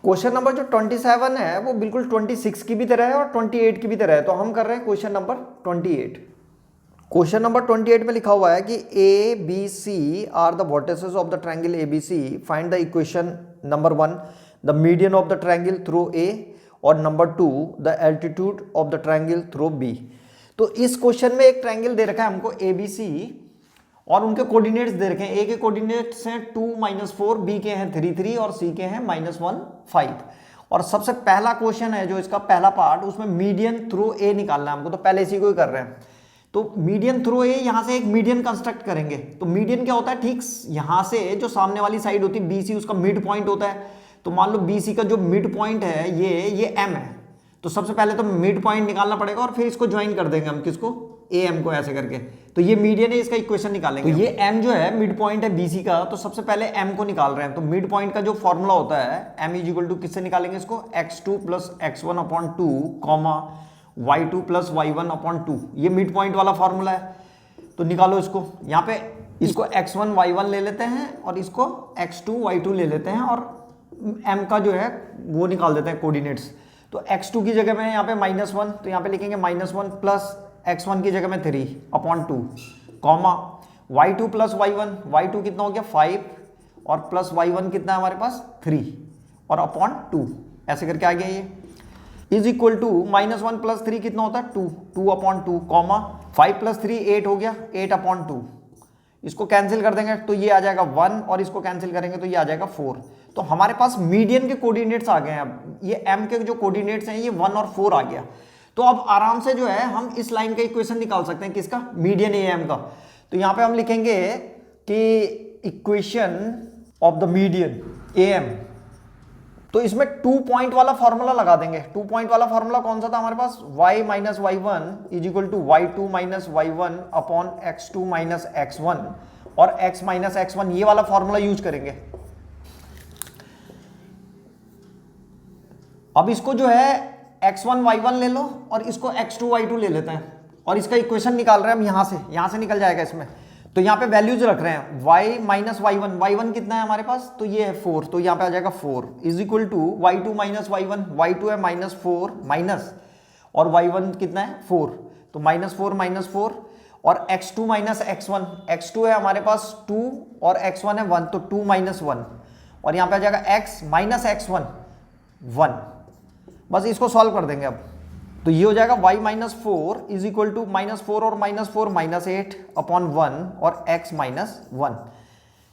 Question number जो 27 है वो बिल्कुल 26 की भी तरह है और 28 की भी तरह है, तो हम कर रहे हैं क्वेश्चन नंबर 28। क्वेश्चन नंबर 28 में लिखा हुआ है कि A B C are the vertices of the triangle A B C, find the equation number 1 the median of the triangle through A, और number 2 the altitude of the triangle through B. तो इस question में एक triangle दे रखा है हमको ए B सी और उनके कोऑर्डिनेट्स दे रखे हैं। ए के कोऑर्डिनेट्स हैं 2 -4, बी के हैं 3 3 और सी के हैं -1 5। और सबसे पहला क्वेश्चन है जो इसका पहला पार्ट, उसमें मीडियन थ्रू ए निकालना है हमको, तो पहले इसी को ही कर रहे हैं। तो मीडियन थ्रू ए, यहां से एक मीडियन कंस्ट्रक्ट करेंगे। तो मीडियन क्या होता है, ठीक यहां से जो सामने वाली साइड होती है बी सी, उसका मिड पॉइंट होता है। तो मान लो बी सी का जो मिड पॉइंट है ये एम है, तो सबसे पहले तो मिड पॉइंट निकालना पड़ेगा और फिर इसको ज्वाइन कर देंगे हम, किसको, ए एम को, ऐसे करके। तो ये मीडियन है, इसका इक्वेशन निकालेंगे। तो ये एम जो है मिड पॉइंट है बीसी का, तो सबसे पहले एम को निकाल रहे हैं। तो मिड पॉइंट का जो फॉर्मूला होता है एम इज इक्वल टू, किससे निकालेंगे इसको, x2 + x1/2 comma y2 + y1/2, ये मिड पॉइंट वाला फॉर्मूला है। तो निकालो इसको। यहाँ पे इसको x1 y1 ले लेते हैं और इसको x2 y2 ले लेते हैं और m का जो है वो निकाल देते हैं कोऑर्डिनेट्स। तो x2 की जगह में यहाँ पे -1, तो यहाँ पे लिखेंगे -1 प्लस x1 की जगह में 3/2 कॉमा y2 + y1, y2 कितना हो गया 5 और प्लस y1 कितना है हमारे पास 3 और /2, ऐसे करके आ गया ये, इज इक्वल टू -1 + 3 कितना होता है 2, 2/2 कॉमा 5 + 3 8 हो गया 8/2। इसको कैंसिल कर देंगे तो ये आ जाएगा 1 और इसको कैंसिल करेंगे तो ये आ जाएगा 4। तो हमारे पास मीडियन के कोऑर्डिनेट्स आ गए हैं। अब ये m के जो कोऑर्डिनेट्स हैं ये 1 और 4 आ गया। तो अब आराम से जो है हम इस लाइन का इक्वेशन निकाल सकते हैं, किसका, मीडियन ए एम का। तो यहां पे हम लिखेंगे कि equation of the median A M, तो इसमें 2 पॉइंट वाला फॉर्मूला लगा देंगे। 2 पॉइंट वाला फॉर्मूला कौन सा था हमारे पास, y - y1 = y2 - y1 upon x2 - x1 और x - x1, ये वाला फॉर्मूला यूज करेंगे। अब इसको जो है x1 y1 ले लो और इसको x2 y2 ले लेते हैं और इसका इक्वेशन निकाल रहे हैं हम यहां से निकल जाएगा इसमें। तो यहाँ पे वैल्यूज रख रहे हैं, y - y1, y1 कितना है हमारे पास, तो ये है 4, तो यहाँ पे आ जाएगा 4 is equal to y2 - y1, y2 है -4 माइनस और y1 कितना है 4, तो -4 -4 और x2 - x1, x2 है हमारे पास 2 और x1 है 1, तो 2 - 1 और यहाँ पे आ जाएगा x - x1 1। बस इसको सॉल्व कर देंगे अब, तो ये हो जाएगा y - 4 इज इक्वल टू -4 और -4 -8/1 और x - 1।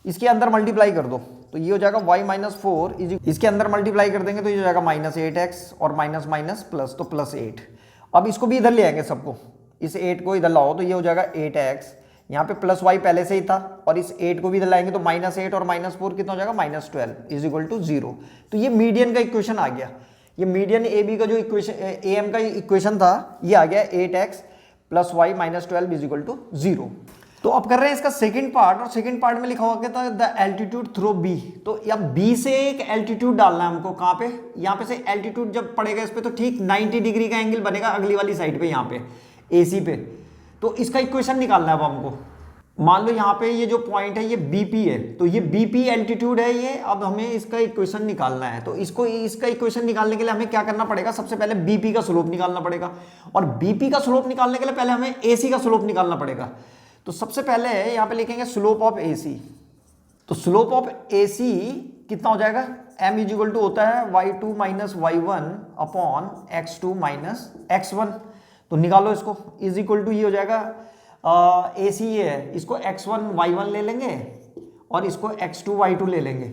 इसके अंदर मल्टीप्लाई कर दो तो ये हो जाएगा y - 4 इसके अंदर मल्टीप्लाई कर देंगे तो ये हो जाएगा -8x और माइनस प्लस, तो +8। अब इसको भी इधर ले आएंगे सबको, इस 8 को इधर लाओ तो ये हो जाएगा 8x, यहाँ पे +y पहले से ही था और इस 8 को भी इधर लाएंगे तो -8 और -4 कितना हो जाएगा -12 इज इक्वल टू 0। तो ये मीडियन का इक्वेशन आ गया। ये मीडियन ए बी का जो इक्वेशन ए एम का इक्वेशन था ये आ गया 8x + y - 12 is equal to 0। तो अब कर रहे हैं इसका सेकंड पार्ट, और सेकंड पार्ट में लिखा हुआ था द एल्टीट्यूड थ्रू बी। तो अब बी से एक एल्टीट्यूड डालना है हमको, कहाँ पे, यहाँ पे से एल्टीट्यूड जब पड़ेगा इस पे तो ठीक 90 डिग्री का एंगल बनेगा अगली वाली साइड पे, यहाँ पे ए सी पे। तो इसका इक्वेशन निकालना है अब हमको। मान लो यहाँ पे ये जो पॉइंट है ये बीपी है, तो ये बीपी एल्टीट्यूड है ये। अब हमें इसका इक्वेशन निकालना है, तो इसका इक्वेशन निकालने के लिए हमें क्या करना पड़ेगा, सबसे पहले बीपी का स्लोप निकालना पड़ेगा और बीपी का स्लोप निकालने के लिए पहले हमें एसी का स्लोप निकालना पड़ेगा। तो सबसे पहले यहाँ पे लिखेंगे स्लोप ऑफ एसी। तो स्लोप ऑफ एसी कितना हो जाएगा, m इज इक्वल टू होता है y2 - y1 upon x2 - x1। तो निकालो इसको, इज इक्वल टू ये हो जाएगा ए सी ये है, इसको x1 y1 ले लेंगे और इसको x2 y2 ले लेंगे।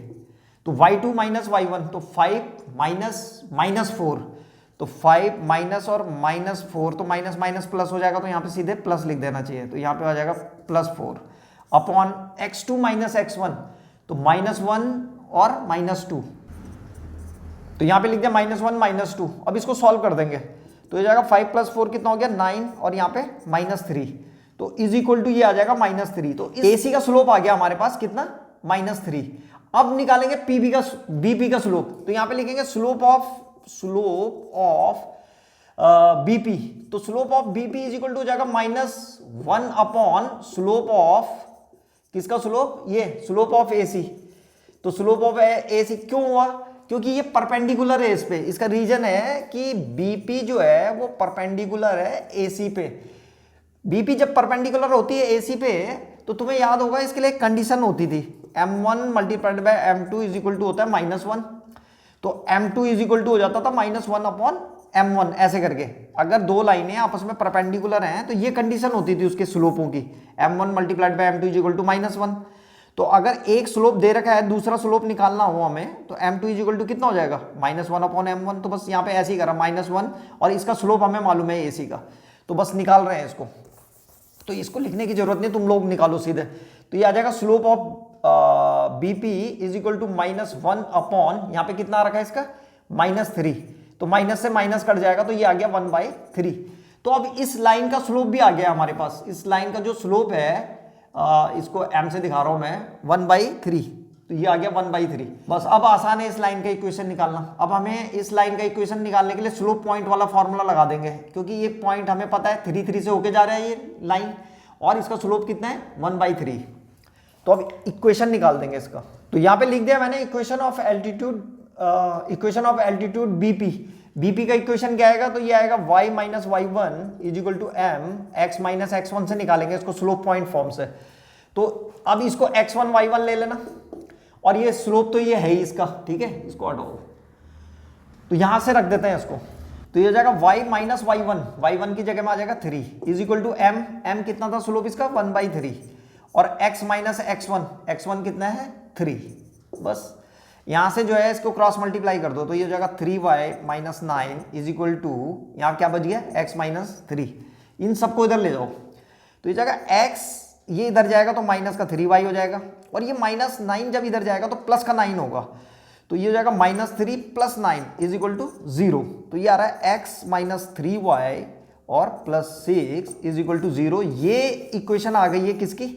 तो y2 - y1 तो 5 -4, तो 5 माइनस और -4 तो माइनस प्लस हो जाएगा, तो यहाँ पे सीधे प्लस लिख देना चाहिए। तो यहाँ पे आ जाएगा +4 अपॉन x2 - x1 तो -1 और -2, तो यहाँ पे लिख दिया -1 -2। अब इसको सॉल्व कर देंगे तो ये जाएगा 5 + 4 कितना हो गया 9 और यहाँ पे -3, तो इज इक्वल टू ये आ जाएगा -3। तो एसी का स्लोप आ गया हमारे पास कितना, -3। अब निकालेंगे बीपी का स्लोप। तो यहाँ पे लिखेंगे स्लोप ऑफ बीपी। तो slope of BP is equal to हो जाएगा -1 अपॉन स्लोप ऑफ किसका स्लोप, ये स्लोप ऑफ एसी। तो स्लोप ऑफ एसी क्यों हुआ, क्योंकि ये परपेंडिकुलर है इस पे। इसका रीजन है कि बीपी जो है वो परपेंडिकुलर है एसी पे। बीपी जब परपेंडिकुलर होती है एसी पे तो तुम्हें याद होगा इसके लिए एक कंडीशन होती थी, m1 multiplied by m2 is equal to होता है -1। तो m2 इज इक्वल टू हो जाता था -1 अपॉन m1 ऐसे करके। अगर दो लाइनें आपस में परपेंडिकुलर हैं तो ये कंडीशन होती थी उसके स्लोपों की, m1 multiplied by m2 is equal to -1। तो अगर एक स्लोप दे रखा है, दूसरा स्लोप निकालना हो हमें, तो m2 इज इक्वल टू कितना हो जाएगा -1 अपॉन m1। तो बस यहाँ पे ऐसे ही करा -1 और इसका स्लोप हमें मालूम है AC का, तो बस निकाल रहे हैं इसको। तो इसको लिखने की जरूरत नहीं, तुम लोग निकालो सीधे। तो ये आ जाएगा slope of BP is equal to -1 upon, यहाँ पे कितना आ रखा है इसका -3, तो माइनस से माइनस कट जाएगा तो ये आ गया 1/3। तो अब इस लाइन का स्लोप भी आ गया हमारे पास। इस लाइन का जो स्लोप है इसको m से दिखा रहा हूं मैं 1/3, तो ये आ गया 1/3। बस अब आसान है इस लाइन का इक्वेशन निकालना। अब हमें इस लाइन का इक्वेशन निकालने के लिए स्लोप पॉइंट वाला फॉर्मूला लगा देंगे, क्योंकि ये पॉइंट हमें पता है 3 से होके जा रहा है ये लाइन, और इसका स्लोप कितना है 1/3। तो अब इक्वेशन निकाल देंगे इसका। तो यहाँ पे लिख दिया मैंने इक्वेशन ऑफ एल्टीट्यूड बीपी का इक्वेशन क्या आएगा, तो ये आएगा y minus y1 is equal to m x minus x1 से निकालेंगे इसको स्लोप पॉइंट फॉर्म से। तो अब इसको x1 y1 ले लेना, और ये स्लोप तो ये है ही इसका, ठीक है, इसको हटाओ। तो यहां से रख देते हैं इसको, तो ये हो जाएगा y माइनस y1 की जगह में आ जाएगा 3 इज इक्वल टू m कितना था स्लोप इसका 1/3, और x माइनस x1 कितना है 3। बस यहां से जो है इसको क्रॉस मल्टीप्लाई कर दो, तो ये हो जाएगा 3y minus 9 is equal to, यहाँ क्या बच गया x माइनस 3। इन सबको इधर ले जाओ, तो ये जाएगा x, ये इधर जाएगा तो माइनस का 3y हो जाएगा, और ये -9 जब इधर जाएगा तो प्लस का 9 होगा, तो ये हो जाएगा -3 + 9 इज इक्वल टू 0। तो ये आ रहा है x माइनस 3y और +6 इज इक्वल टू 0। ये इक्वेशन आ गई है किसकी,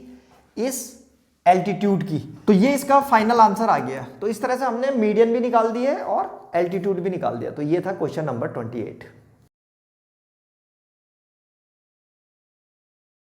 इस एल्टीट्यूड की। तो ये इसका फाइनल आंसर आ गया। तो इस तरह से हमने मीडियन भी निकाल दी है और एल्टीट्यूड भी निकाल दिया। तो ये था क्वेश्चन नंबर 28।